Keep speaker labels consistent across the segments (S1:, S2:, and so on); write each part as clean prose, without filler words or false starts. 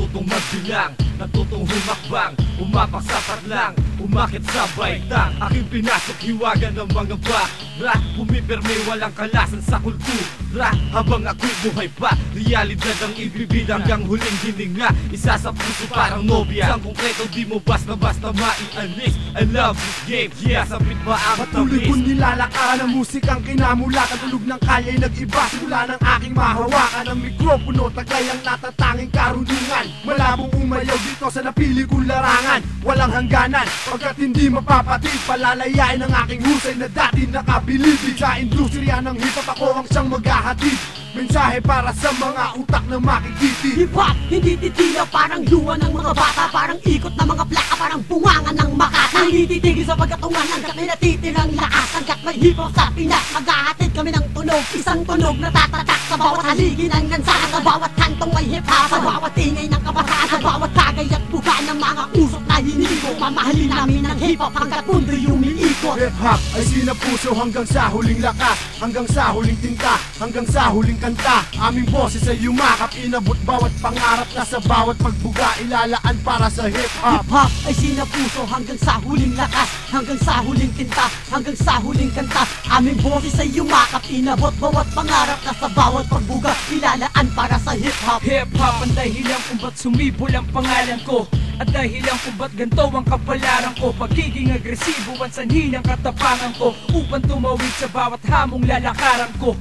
S1: natutong magbilang, natutong humakbang, umapak sa patlang, umakit sa baitang. Aking pinasok hiwaga ng mga bara, pumipirmi walang kalasan sa kultura. Habang ako'y buhay pa, realidad ang ibibid hanggang huling hininga. Isa sa puso parang nobya, isang konkreto di mo basta-basta maialis. I love this game, yeah, sabit ba ang
S2: patuloy
S1: tamis?
S2: kong nilalakaran ang musikang kinamulakan. Tulog ng kalya'y nag-iba, simula ng aking mahawakan ang mikropono, taglay ang natatanging karunungan. Malabong umayaw dito sa napili kong larangan, walang hangganan, pagkat hindi mapapatid. Palalayain ang aking husay na dati nakabilibig. Sa industriya ng hip-hop ako ang siyang maghahatid, mensahe para sa mga utak na makikiti.
S3: Hip-hop, hindi titilaw, parang luwa ng mga bata, parang ikot ng mga plaka, parang bungangan ng makata. Hindi titigil sa pagkatungan hanggat may natitirang lakas. Hanggat may hip-hop sa Pinas, maghahatid kami ng tunog. Isang tunog na tatatak sa bawat haligi ng gansahan, sa bawat kantong may hip-hop, sa bawat tingay ng kabataan, sa bawat tagay at buka ng mga usok na hinigo. Mamahalin namin ng hip-hop hanggat mundo'y umiikot.
S2: Hip-hop ay sinapuso hanggang sa huling lakas, hanggang sa huling tinta, hanggang sa huling kanta. Aming boses ay yumakap, inabot bawat pangarap na sa bawat pagbuga ilalaan para sa hip-hop.
S3: Hip-hop ay sinapuso hanggang sa huling lakas, hanggang sa huling tinta, hanggang sa huling kanta. Aming boses ay yumakap, inabot bawat pangarap na sa bawat pagbuga ilalaan para sa hip-hop.
S4: Hip-hop ang dahilan kung ba't sumibol ang pangalan ko, at dahilan kung ba't ganito ang kapalaran ko. Pagiging agresibo ang sanhi ng katapangan ko, upang tumawid sa bawat hamong lalakaran ko.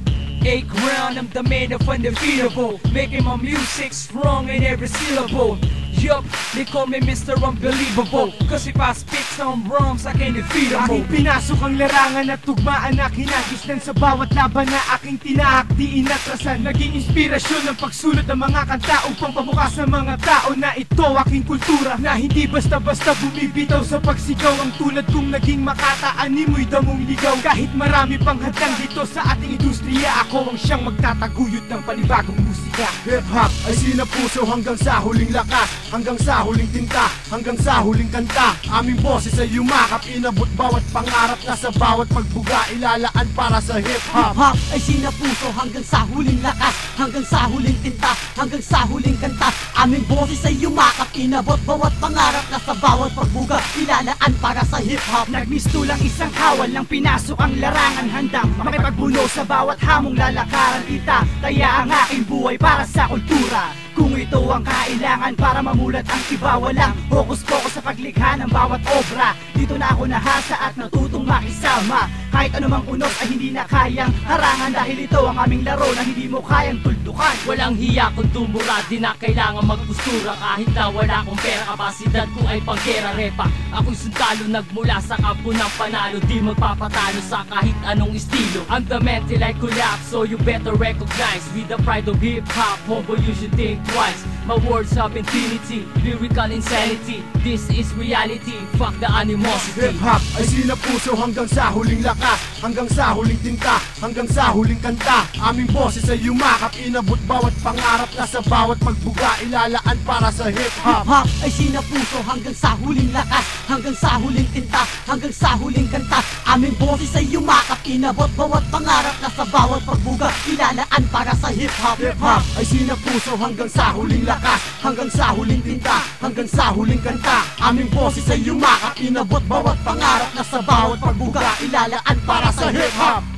S4: A crown, I'm the man of undefeatable, making my music strong in every syllable. Yup, they call me Mr. Unbelievable, cause if I spit some rhymes, I can defeat them.
S2: Aking pinasok ang larangan at tugmaan na kinagisnan sa bawat laban na aking tinahak, di inatrasan. Naging inspirasyon ng pagsulat ng mga kanta upang pabukas sa mga tao na ito aking kultura, na hindi basta-basta bumibitaw sa pagsigaw. Ang tulad kong naging Makata, animoy damong ligaw. Kahit marami pang hadlang dito sa ating industriya, ako ang siyang magtataguyod ng panibagong musika. Hip-hop ay sinapuso hanggang sa huling lakas, hanggang sa huling tinta, hanggang sa huling kanta. Aming boses ay yumakap, inabot bawat pangarap na sa bawat pagbuga ilalaan para sa hip-hop.
S3: Hip-hop ay sinapuso hanggang sa huling lakas, hanggang sa huling tinta, hanggang sa huling kanta. Aming boses ay yumakap, inabot bawat pangarap na sa bawat pagbuga ilalaan para sa hip-hop.
S4: Nagmistulang isang kawal ng pinasok ang larangan, handang makipagbuno sa bawat hamong lalakaran. Taya ang aking buhay para sa kultura, kung ito ang kailangan para mamulat ang iba. Walang hokus-pokus sa paglikha ng bawat obra. Dito na ako nahasa at natutong makisama, kahit anumang unos ay hindi na kayang harangan, dahil ito ang aming laro na hindi mo kayang tuldukan.
S5: Walang hiya kung tumura, di na kailangan magpustura. Kahit na wala akong pera, kapasidad ko ay panggera repa. Ako'y sundalo nagmula sa kampo ng panalo, di magpapatalo sa kahit anong estilo. I'm the man till I collapse, so you better recognize. With the pride of hip-hop, homeboy you should think twice. My words have infinity, lyrical insanity. This is reality, fuck the animosity.
S2: Hip-hop ay sinapuso hanggang sa huling lakas, hanggang sa huling tinta, hanggang sa huling kanta. Aming boses ay yumakap, inabot bawat pangarap na sa bawat pagbuga ilalaan para sa hip-hop.
S3: Hip-hop ay sinapuso hanggang sa huling lakas, hanggang sa huling tinta, hanggang sa huling kanta. Aming boses ay yumakap, inabot bawat pangarap na sa bawat pagbuga ilalaan para sa hip-hop.
S2: Hip-hop ay sinapuso hanggang sa huling lakas, hanggang sa huling tinta, hanggang sa huling kanta. Aming boses ay yumakap, inabot bawat pangarap na sa bawat pagbuga ilalaan para sa hip-hop.